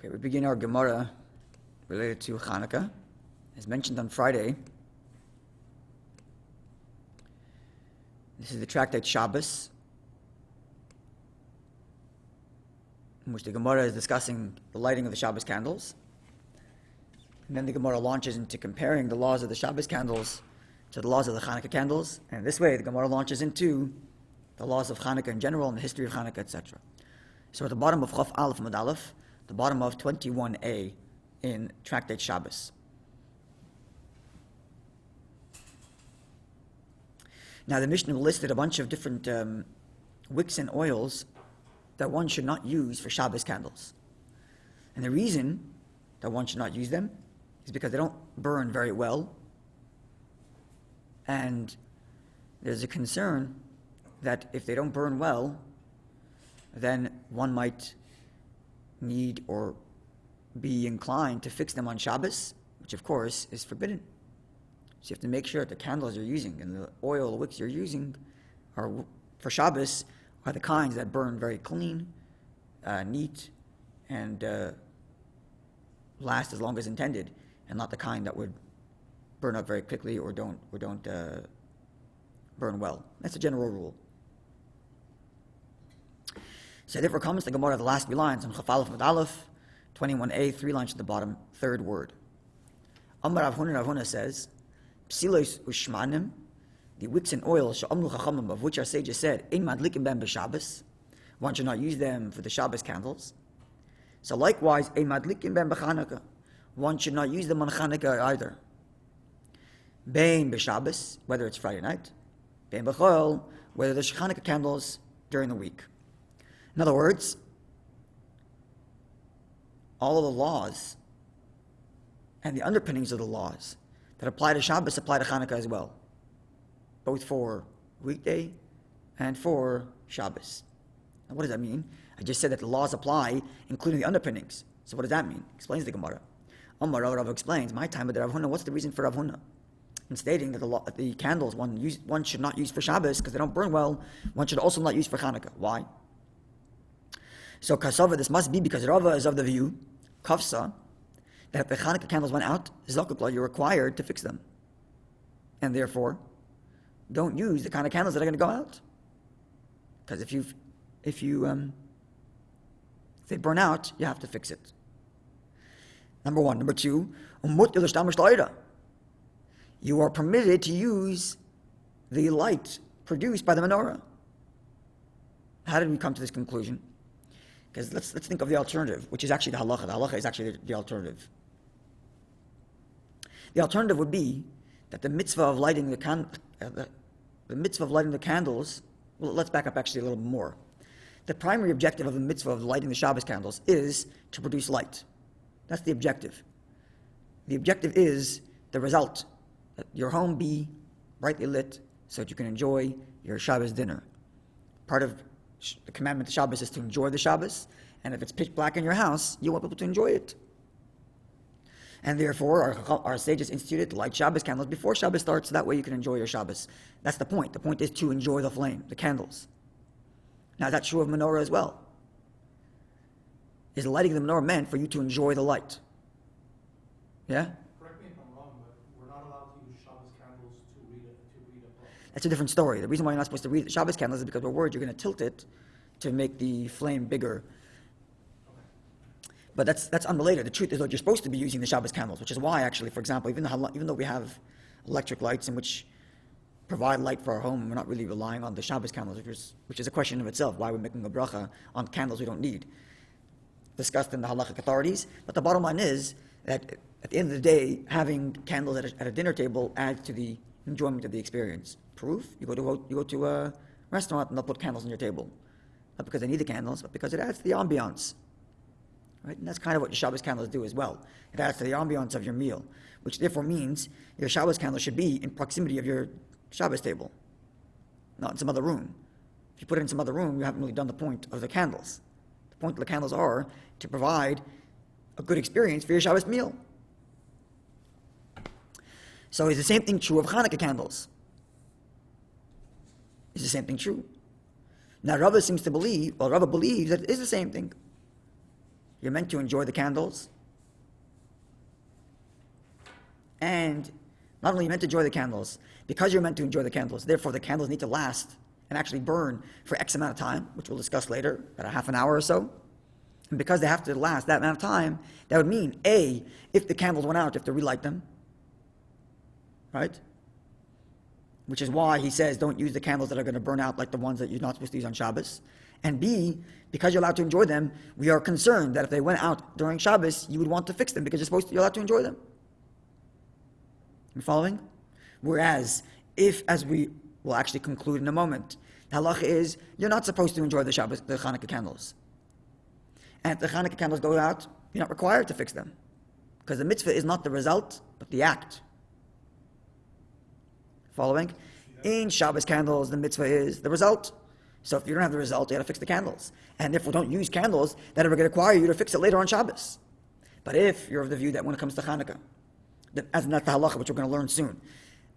Okay, we begin our Gemara related to Chanukah. As mentioned on Friday, this is the tractate Shabbos, in which the Gemara is discussing the lighting of the Shabbos candles. And then the Gemara launches into comparing the laws of the Shabbos candles to the laws of the Chanukah candles. And this way, the Gemara launches into the laws of Chanukah in general and the history of Chanukah, etc. So at the bottom of Chaf Aleph Mud Aleph, the bottom of 21a in tractate Shabbos. Now the Mishnah listed a bunch of different wicks and oils that one should not use for Shabbos candles. And the reason that one should not use them is because they don't burn very well. And there's a concern that if they don't burn well, then one might need or be inclined to fix them on Shabbos, which of course is forbidden. So you have to make sure that the candles you're using and the oil, the wicks you're using are for Shabbos are the kinds that burn very clean, neat, and last as long as intended, and not the kind that would burn up very quickly or don't burn well. That's a general rule. So therefore comes the Gemara, the last 3 lines on Chaf Aleph Mud Aleph, 21a, 3 lines to the bottom, third word. Amar Rav Huna says, Psilos ushmanim, the wicks and oil she'amru chachamim, of which our sages said, ein madlikim ben b'Shabbos, one should not use them for the Shabbos candles. So likewise, ein madlikim ben b'Chanukah, one should not use them on Chanukah either. Bein b'Shabbos, whether it's Friday night, bein b'chol, whether there's Chanukah candles during the week. In other words, all of the laws and the underpinnings of the laws that apply to Shabbos apply to Chanukah as well, both for weekday and for Shabbos. Now what does that mean? I just said that the laws apply, including the underpinnings. So what does that mean? Explains the Gemara. Rav explains, my time with Rav Huna, what's the reason for Rav Huna? In stating that the candles one should not use for Shabbos because they don't burn well, one should also not use for Chanukah. Why? So Kasava, this must be because Rava is of the view, Kafsa, that if the Chanukah candles went out, Zakukla, you're required to fix them. And therefore, don't use the kind of candles that are going to go out. Because if they burn out, you have to fix it. Number 1. Number 2, you are permitted to use the light produced by the menorah. How did we come to this conclusion? Because let's think of the alternative, which is actually the halacha. The halacha is actually the alternative. The alternative would be that the mitzvah of lighting the candles. Well, let's back up actually a little more. The primary objective of the mitzvah of lighting the Shabbos candles is to produce light. That's the objective. The objective is the result, that your home be brightly lit so that you can enjoy your Shabbos dinner. Part of the commandment of Shabbos is to enjoy the Shabbos, and if it's pitch black in your house, you want people to enjoy it. And therefore, our sages instituted light Shabbos candles before Shabbos starts, so that way you can enjoy your Shabbos. That's the point. The point is to enjoy the flame, the candles. Now, that's true of menorah as well. Is lighting the menorah meant for you to enjoy the light? Yeah? Correct me if I'm wrong, but we're not allowed to use Shabbos candles to read a book. That's a different story. The reason why you're not supposed to read Shabbos candles is because we're worried you're going to tilt it to make the flame bigger. Okay. But that's unrelated. The truth is that you're supposed to be using the Shabbos candles, which is why, actually, for example, even though we have electric lights in which provide light for our home, we're not really relying on the Shabbos candles, which is a question of itself, why we're making a bracha on candles we don't need. Discussed in the halachic authorities. But the bottom line is that at the end of the day, having candles at a dinner table adds to the enjoyment of the experience. Proof? You go to a restaurant and they'll put candles on your table. Not because they need the candles, but because it adds to the ambiance. Right? And that's kind of what your Shabbos candles do as well. It adds to the ambiance of your meal, which therefore means your Shabbos candle should be in proximity of your Shabbos table, not in some other room. If you put it in some other room, you haven't really done the point of the candles. The point of the candles are to provide a good experience for your Shabbos meal. So is the same thing true of Chanukah candles? Is the same thing true? Now Rabbi seems to believe, Rabbi believes that it is the same thing. you're meant to enjoy the candles. And not only are you meant to enjoy the candles, because you're meant to enjoy the candles, therefore the candles need to last and actually burn for X amount of time, which we'll discuss later, about a half an hour or so. And because they have to last that amount of time, that would mean, A, if the candles went out, you have to relight them, right? Which is why he says don't use the candles that are going to burn out like the ones that you're not supposed to use on Shabbos. And B, because you're allowed to enjoy them, we are concerned that if they went out during Shabbos, you would want to fix them because you're allowed to enjoy them. You following? Whereas, if, as we will actually conclude in a moment, the halacha is you're not supposed to enjoy the Chanukah candles. And if the Chanukah candles go out, you're not required to fix them. Because the mitzvah is not the result, but the act. Following? In Shabbos candles, the mitzvah is the result. So if you don't have the result, you got to fix the candles. And therefore don't use candles that are going to require you to fix it later on Shabbos. But if you're of the view that when it comes to Chanukah, as not the halacha, which we're going to learn soon,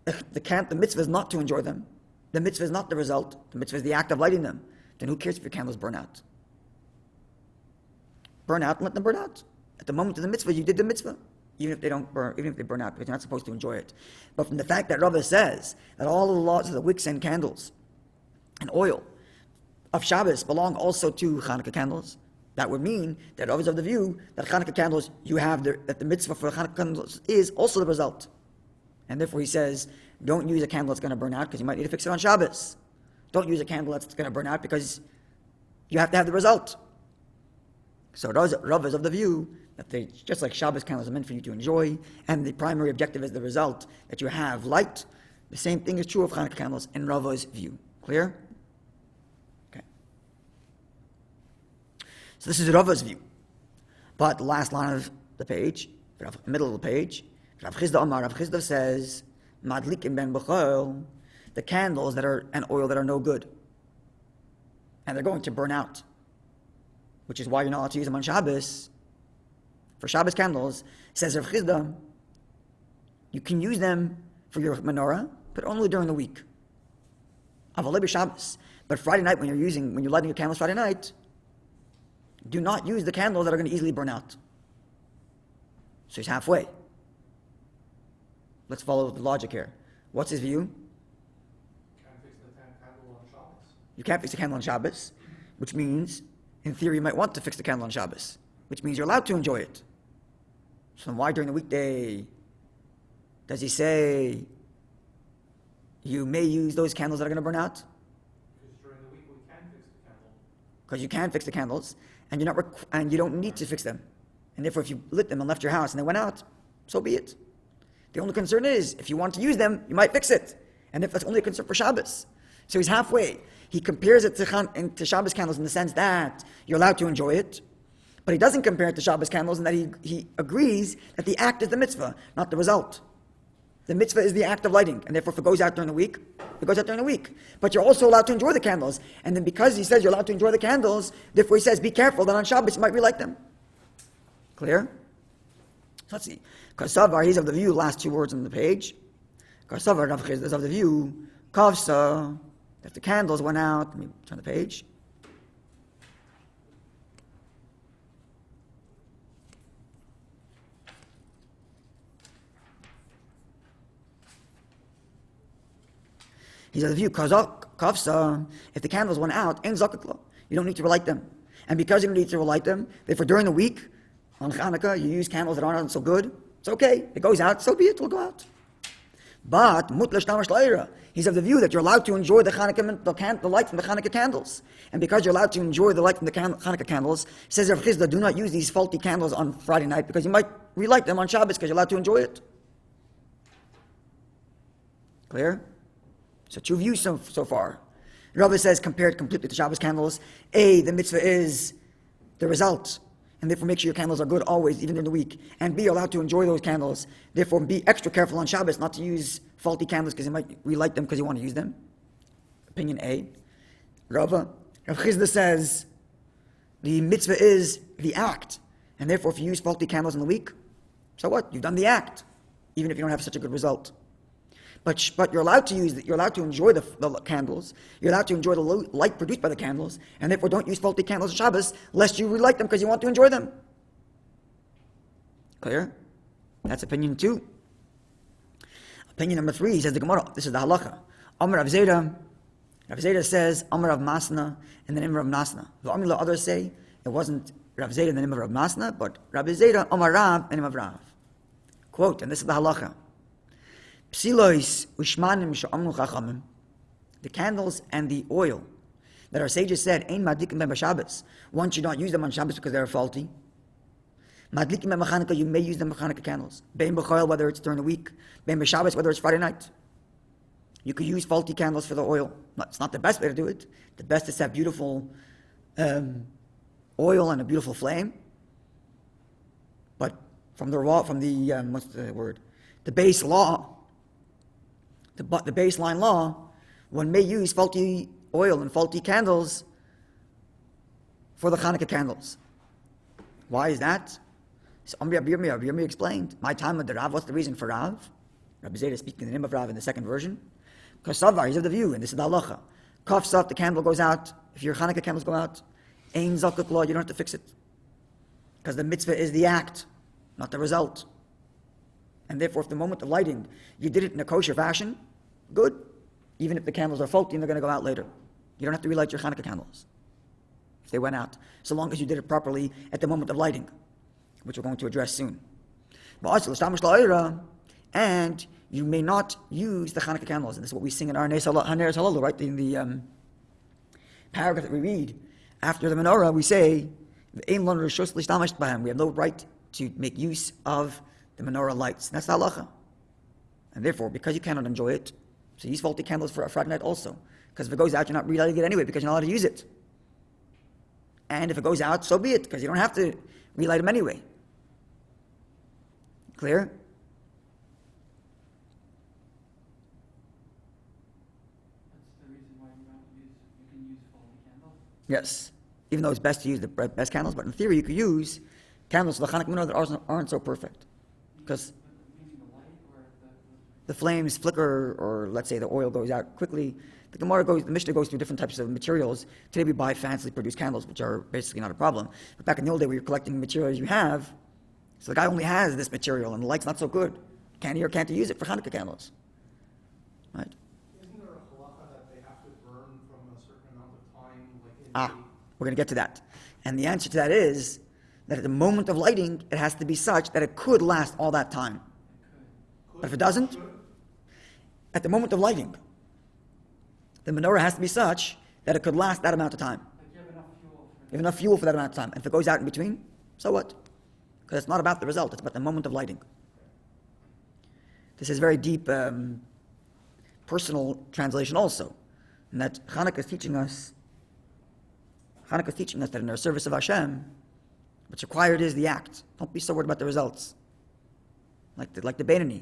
the mitzvah is not to enjoy them. The mitzvah is not the result. The mitzvah is the act of lighting them. Then who cares if your candles burn out? Burn out and let them burn out. At the moment of the mitzvah, you did the mitzvah. Even if they don't burn, even if they burn out, because you're not supposed to enjoy it. But from the fact that Rabbi says that all of the laws of the wicks and candles and oil of Shabbos belong also to Chanukah candles, that would mean that Rabbi is of the view that Chanukah candles, that the mitzvah for Chanukah candles is also the result. And therefore he says, don't use a candle that's going to burn out because you might need to fix it on Shabbos. Don't use a candle that's going to burn out because you have to have the result. So Rav is of the view that they, just like Shabbos candles are meant for you to enjoy, and the primary objective is the result, that you have light. The same thing is true of Chanukah candles in Rav's view. Clear? Okay. So this is Rav's view. But the last line of the page, middle of the page, Rav Chisda says, Madlikim ben b'chol, the candles that are and oil that are no good, and they're going to burn out, which is why you're not allowed to use them on Shabbos. For Shabbos candles, says Rav Chisda, you can use them for your menorah, but only during the week. Avalei Shabbos. But Friday night, when you're lighting your candles Friday night, do not use the candles that are going to easily burn out. So he's halfway. Let's follow the logic here. What's his view? Can't fix the candle on Shabbos. You can't fix the candle on Shabbos, which means, in theory, you might want to fix the candle on Shabbos, which means you're allowed to enjoy it. So then why during the weekday does he say you may use those candles that are going to burn out? Because during the week we can fix the candle. Because you can fix the candles, and and you don't need to fix them. And therefore, if you lit them and left your house and they went out, so be it. The only concern is, if you want to use them, you might fix it. And if that's only a concern for Shabbos. So he's halfway. He compares it to Shabbos candles in the sense that you're allowed to enjoy it, but he doesn't compare it to Shabbos candles in that he agrees that the act is the mitzvah, not the result. The mitzvah is the act of lighting, and therefore if it goes out during the week, it goes out during the week. But you're also allowed to enjoy the candles. And then because he says you're allowed to enjoy the candles, therefore he says be careful that on Shabbos you might relight them. Clear? So let's see. Kasavar, he's of the view, last two words on the page. Kasavar Rav Chisda is of the view, Kavsa, if the candles went out, let me turn the page. He's of the view, Kavsa, if the candles went out, in Zakakla, you don't need to relight them. And because you don't need to relight them, therefore during the week, on Chanukah, you use candles that aren't so good, it's okay. It goes out, so be it, it'll go out. But he's of the view that you're allowed to enjoy the light from the Chanukah candles. And because you're allowed to enjoy the light from the Chanukah candles, says Rav Chisda, do not use these faulty candles on Friday night because you might relight them on Shabbos because you're allowed to enjoy it. Clear? So two views so far. Rabbi says compared completely to Shabbos candles, A, the mitzvah is the result, and therefore make sure your candles are good always, even during the week. And B, you're allowed to enjoy those candles. Therefore, be extra careful on Shabbos not to use faulty candles because you might relight them because you want to use them. Opinion A. Rav Chisda says the mitzvah is the act, and therefore if you use faulty candles in the week, so what? You've done the act, even if you don't have such a good result. But you're allowed to you're allowed to enjoy the candles. You're allowed to enjoy the light produced by the candles, and therefore don't use faulty candles on Shabbos, lest you relight them because you want to enjoy them. Clear? That's opinion 2. Opinion number 3, says the Gemara. This is the halacha. Amar Rav Zera. Rav Zera says, Amar Rav Masna, and the name of Rav Nasna. The Amar others say, it wasn't Rav Zera in the name of Rav Masna, but Rav Zera, Amar Rav, in the name of Rav. Quote, and this is the halacha. Psilois ushmanim sh'amnu chachamim. The candles and the oil that our sages said, Ein madlikim ben b'Shabbos. One should not use them on Shabbos because they are faulty. Madlikim ben b'Chanukah, you may use them Chanukah candles. Bein b'choil, whether it's during the week. Bein b'Shabbos, whether it's Friday night. You could use faulty candles for the oil. It's not the best way to do it. The best is to have beautiful oil and a beautiful flame. But from the what's the word? The base law, the baseline law, one may use faulty oil and faulty candles for the Chanukah candles. Why is that? So Rabbi Yirmiyah explained, my time with the Rav, what's the reason for Rav? Rabbi Zera speaking in the name of Rav in the second version. Because Savar, he's of the view, and this is the halacha. Kaf Saf, the candle goes out. If your Chanukah candles go out, Ein Zakuk law, you don't have to fix it. Because the mitzvah is the act, not the result. And therefore, if the moment of lighting, you did it in a kosher fashion, good. Even if the candles are faulty and they're going to go out later. You don't have to relight your Chanukah candles if they went out, so long as you did it properly at the moment of lighting, which we're going to address soon. And you may not use the Chanukah candles. And this is what we sing in our Haneres Halalu, right? In the paragraph that we read after the Menorah, we say, we have no right to make use of the Menorah lights. And that's the halacha. And therefore, because you cannot enjoy it, so use faulty candles for a Friday night also. Because if it goes out, you're not relighting it anyway, because you're not allowed to use it. And if it goes out, so be it, because you don't have to relight them anyway. Clear? That's the reason why you can use faulty candles? Yes. Even though it's best to use the best candles, but in theory you could use candles for the Chanukah Menorah that aren't so perfect. Because the flames flicker, or let's say the oil goes out quickly. The Mishnah goes through different types of materials. Today we buy fancily produced candles, which are basically not a problem. But back in the old day, where you're collecting materials you have, so the guy only has this material, and the light's not so good. Can he or can't he use it for Chanukah candles? Right? Isn't there a halacha that they have to burn from a certain amount of time? We're going to get to that. And the answer to that is that at the moment of lighting, it has to be such that it could last all that time. But if it doesn't, at the moment of lighting, the menorah has to be such that it could last that amount of time. You have enough fuel. You have enough fuel for that amount of time. And if it goes out in between, so what? Because it's not about the result, it's about the moment of lighting. This is very deep personal translation also. And that Chanukah is teaching us that in our service of Hashem, what's required is the act. Don't be so worried about the results. Like the Beinani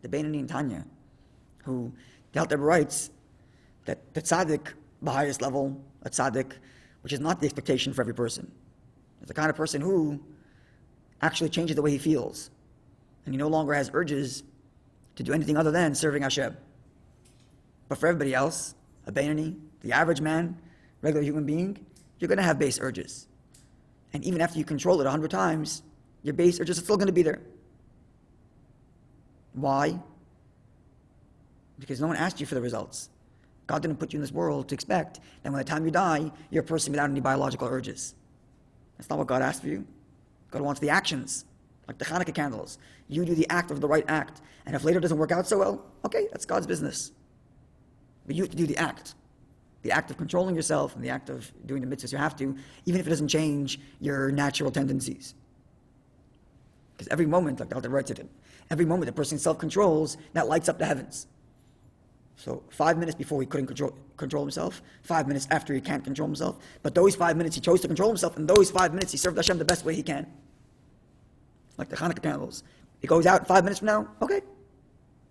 in Tanya, who the Alter Rebbe writes that the tzaddik, the highest level, a tzaddik, which is not the expectation for every person. It's the kind of person who actually changes the way he feels. And he no longer has urges to do anything other than serving Hashem. But for everybody else, a Beinani, the average man, regular human being, you're going to have base urges. And even after you control it 100 times, your base urges are still going to be there. Why? Because no one asked you for the results. God didn't put you in this world to expect that when the time you die, you're a person without any biological urges. That's not what God asked for you. God wants the actions, like the Chanukah candles. You do the act of the right act. And if later it doesn't work out so well, okay, that's God's business. But you have to do the act of controlling yourself and the act of doing the mitzvahs you have to, even if it doesn't change your natural tendencies. Because every moment, like the Alter writes it, every moment the person self-controls, that lights up the heavens. So 5 minutes before he couldn't control himself, 5 minutes after he can't control himself, but those 5 minutes he chose to control himself, and those 5 minutes he served Hashem the best way he can. Like the Chanukah candles. It goes out 5 minutes from now, okay,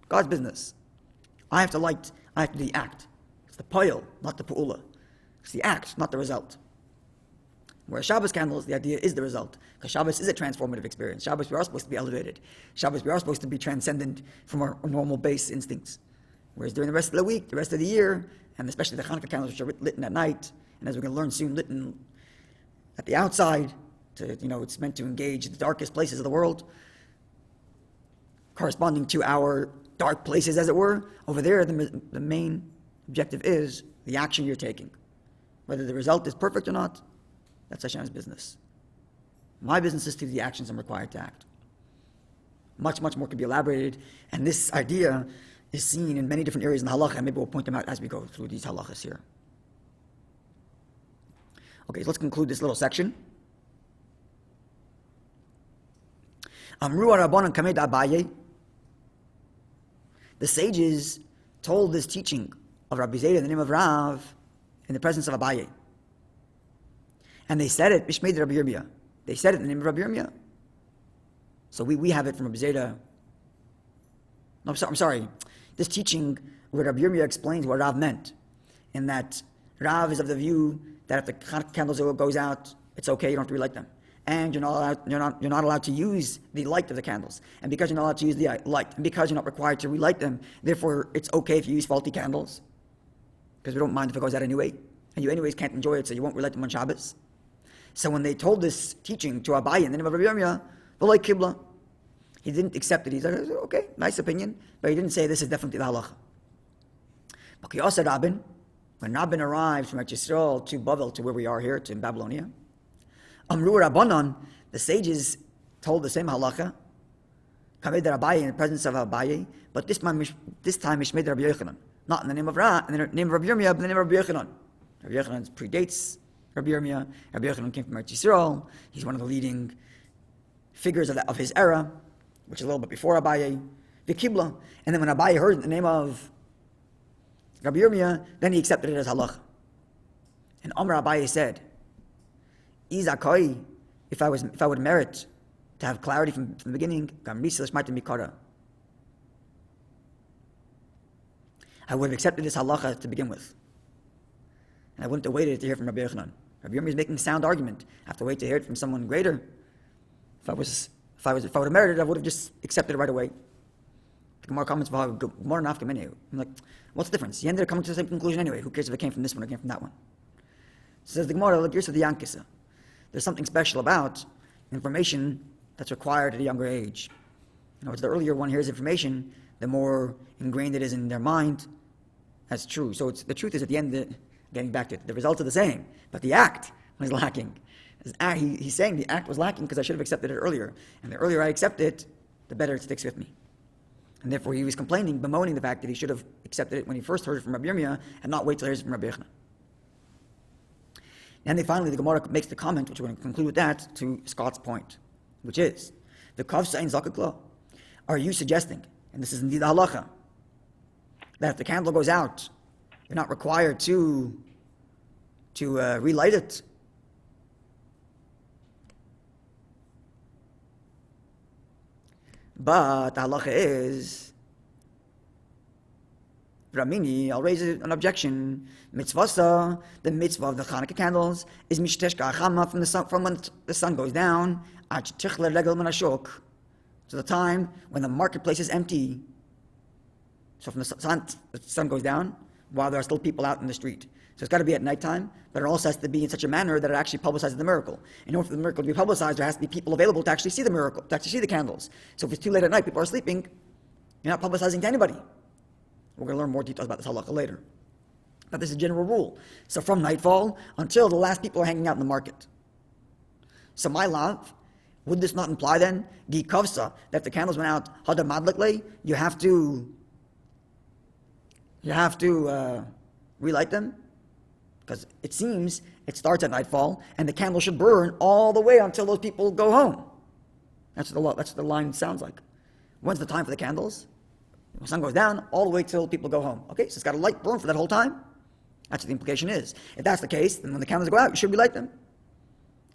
God's business. I have to light, I have to do the act. It's the poil, not the pu'ula. It's the act, not the result. Whereas Shabbos candles, the idea is the result. Because Shabbos is a transformative experience. Shabbos, we are supposed to be elevated. Shabbos, we are supposed to be transcendent from our normal base instincts. Whereas during the rest of the week, the rest of the year, and especially the Chanukah candles, which are lit at night, and as we're going to learn soon, lit at the outside, it's meant to engage the darkest places of the world. corresponding to our dark places, as it were. Over there, the main objective is the action you're taking. Whether the result is perfect or not, that's Hashem's business. My business is to do the actions I'm required to act. Much, much more could be elaborated, and this idea is seen in many different areas in the halacha, and maybe we'll point them out as we go through these halachas here. Okay, so let's conclude this little section. Amru Rabbanan Kamed Abaye. The sages told this teaching of Rabbi Zayda in the name of Rav in the presence of Abaye. And they said it, Bishmei Rabbi Yirmiyah. They said it in the name of Rabbi Yirmiyah. So we have it from Rabbi Zayda. No, I'm sorry. This teaching where Rabbi Yirmiyah explains what Rav meant, in that Rav is of the view that if the Chanukah candles goes out, it's okay, you don't have to relight them. And you're not allowed to use the light of the candles. And because you're not allowed to use the light, and because you're not required to relight them, therefore it's okay if you use faulty candles, because we don't mind if it goes out anyway, and you anyways can't enjoy it, so you won't relight them on Shabbos. So when they told this teaching to Abaye in the name of Rabbi Yirmiyah, v'loi kibla, he didn't accept it. He's like, okay, nice opinion, but he didn't say this is definitely the halacha. But Rabin, when Rabin arrived from Yisrael to Bavel, to where we are here, to Babylonia, Amru Rabbanan, the sages told the same halacha, Kamed Rabbi in the presence of Abaye, but this time Mishmed Rabbi Yochanan, not in the name of Ra, in the name of Rabbi Yirmiyah, but in the name of Rabbi Yochanan. Rabbi Yochanan predates Rabbi Yirmiyah. Rabbi Yochanan came from Yisrael. He's one of the leading figures of his era, which is a little bit before Abaye. V'kibla, and then when Abaye heard the name of Rabbi Yirmiyah, then he accepted it as halacha. And Amr Abaye said, Izakoi, if I would merit to have clarity from the beginning, I would have accepted this halacha to begin with. And I wouldn't have waited to hear from Rabbi Yochanan. Rabbi Yirmiyah is making a sound argument. I have to wait to hear it from someone greater. If I would have merited it, I would have just accepted it right away. The Gemara comments, I'm like, what's the difference? You ended up coming to the same conclusion anyway. Who cares if it came from this one or came from that one? Says the Gemara, look, here's the Yankisa. There's something special about information that's required at a younger age. In other words, the earlier one hears information, the more ingrained it is in their mind. That's true. So the truth is, at the end, getting back to it, the results are the same, but the act was lacking. He's saying the act was lacking because I should have accepted it earlier. And the earlier I accept it, the better it sticks with me. And therefore he was complaining, bemoaning the fact that he should have accepted it when he first heard it from Rabbi Yirmiyah and not wait till he hears it from Rabbi Yochanan. And then finally, the Gemara makes the comment, which we're going to conclude with that, to Scott's point, which is, the Kavsa in Zakakla. Are you suggesting, and this is indeed the halacha, that if the candle goes out, you're not required to relight it? But the halacha is, Ramini, I'll raise an objection. Mitzvah, the mitzvah of the Chanukah candles, is mishteshka achama from when the sun goes down, to the time when the marketplace is empty. So from the sun goes down, while there are still people out in the street. So it's got to be at nighttime, but it also has to be in such a manner that it actually publicizes the miracle. In order for the miracle to be publicized, there has to be people available to actually see the miracle, to actually see the candles. So if it's too late at night, people are sleeping, you're not publicizing to anybody. We're going to learn more details about this halacha later. But this is a general rule. So from nightfall until the last people are hanging out in the market. So my love, would this not imply then, gi kavsa, that if the candles went out hada madlikle, you have to relight them? Because it seems it starts at nightfall and the candle should burn all the way until those people go home. That's what the line sounds like. When's the time for the candles? When the sun goes down, all the way till people go home. Okay, so it's got a light burn for that whole time. That's what the implication is. If that's the case, then when the candles go out, you should relight them.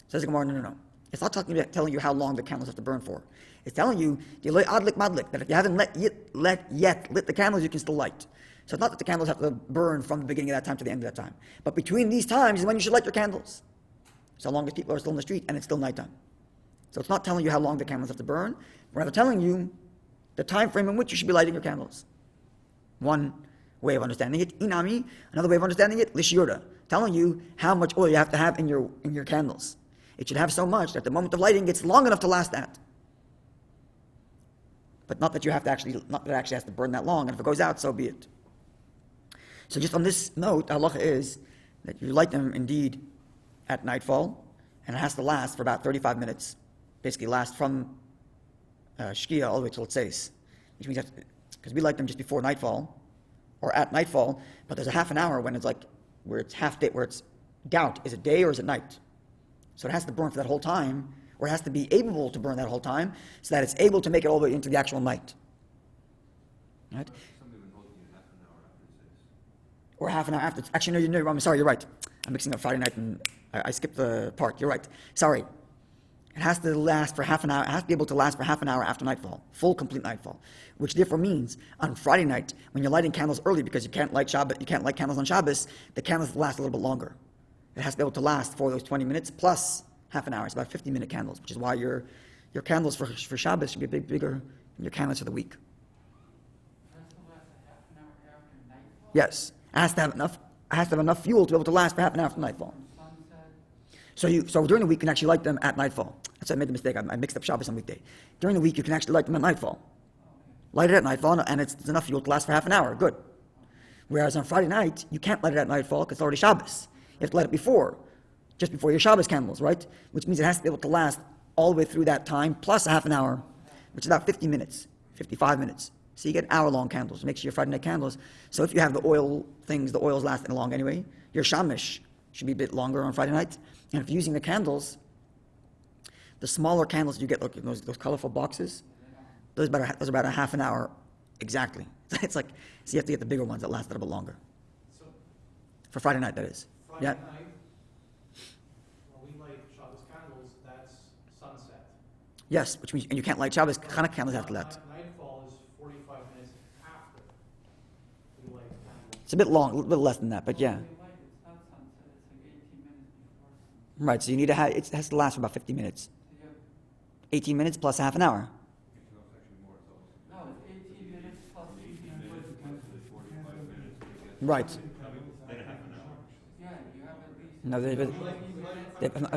Says the Gemara, no. It's not telling you how long the candles have to burn for. It's telling you, that if you haven't yet lit the candles, you can still light. So it's not that the candles have to burn from the beginning of that time to the end of that time. But between these times is when you should light your candles. So long as people are still in the street and it's still nighttime. So it's not telling you how long the candles have to burn, rather telling you the time frame in which you should be lighting your candles. One way of understanding it. Inami, another way of understanding it, lishiura, telling you how much oil you have to have in your candles. It should have so much that the moment of lighting it's long enough to last that. But not that it actually has to burn that long, and if it goes out, so be it. So just on this note, halacha is that you light them indeed at nightfall, and it has to last for about 35 minutes. Basically last from Shkia all the way till Tzeis, which means because we light them just before nightfall, or at nightfall, but there's a half an hour when it's like, where it's half day, where it's doubt, is it day or is it night? So it has to burn for that whole time, or it has to be able to burn that whole time, so that it's able to make it all the way into the actual night. Right? Or half an hour after. Actually, no, I'm sorry, you're right. I'm mixing up Friday night and I skipped the part. You're right. Sorry. It has to last for half an hour. It has to be able to last for half an hour after nightfall, full, complete nightfall. Which therefore means on Friday night, when you're lighting candles early, because you can't light candles on Shabbos, the candles last a little bit longer. It has to be able to last for those 20 minutes plus half an hour. It's about 50-minute candles, which is why your candles for Shabbos should be a bit bigger than your candles for the week. It has to last a half an hour after nightfall? Yes, it has to have enough fuel to be able to last for half an hour after nightfall. From sunset? So during the week you can actually light them at nightfall. That's why I made the mistake. I mixed up Shabbos on weekday. During the week you can actually light them at nightfall. Light it at nightfall, and it's enough fuel to last for half an hour. Good. Whereas on Friday night you can't light it at nightfall because it's already Shabbos. You have to light it just before your Shabbos candles, right? Which means it has to be able to last all the way through that time plus a half an hour, which is about 50 minutes, 55 minutes. So you get hour-long candles. It makes your Friday night candles. So if you have the oils lasting long anyway, your shamish should be a bit longer on Friday night. And if you're using the candles, the smaller candles you get, look, those colorful boxes, those are about a half an hour exactly. It's like, so you have to get the bigger ones that last a little bit longer. So For Friday night, that is. Friday Yeah. night, when we light Shabbos candles, that's sunset. Yes, which means, and you can't light Shabbos Chanukah candles after that. Nightfall is 45 minutes after we light candles. It's a bit long, a little bit less than that, but yeah. It's not sunset, it's like 18 minutes before sunset. Right, so you need to it has to last for about 50 minutes. So you have, 18 minutes plus a half an hour. no, it's 18 minutes plus 18 minutes. Right. Yeah, you have at least. No,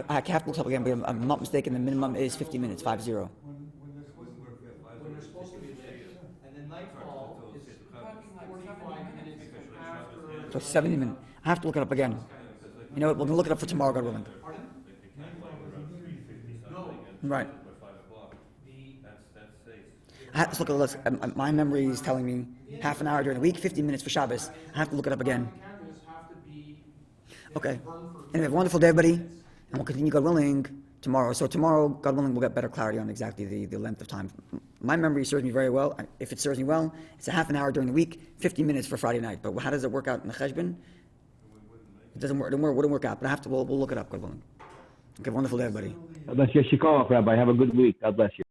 I have to look up again, but I'm not mistaken, the minimum is 50 minutes, 5-0. When they're supposed to be lit, and then nightfall is Talking like 45 minutes after. So 70 minutes. I have to look it up again. You know what, we're going to look it up for tomorrow, God willing. Pardon? Right. The I have to look at the list. My memory is telling me half an hour during the week, 50 minutes for Shabbos. I have to look it up again. candles have to be. Okay. Burn for Anyway, have a wonderful day, everybody. And we'll continue, God willing, tomorrow. So tomorrow, God willing, we'll get better clarity on exactly the length of time. My memory serves me very well. If it serves me well, it's a half an hour during the week, 50 minutes for Friday night. But how does it work out in the cheshbon? It doesn't work. It wouldn't work out. But we'll look it up, God willing. Okay, wonderful day, everybody. God bless you. Shikov, Rabbi. Have a good week. God bless you.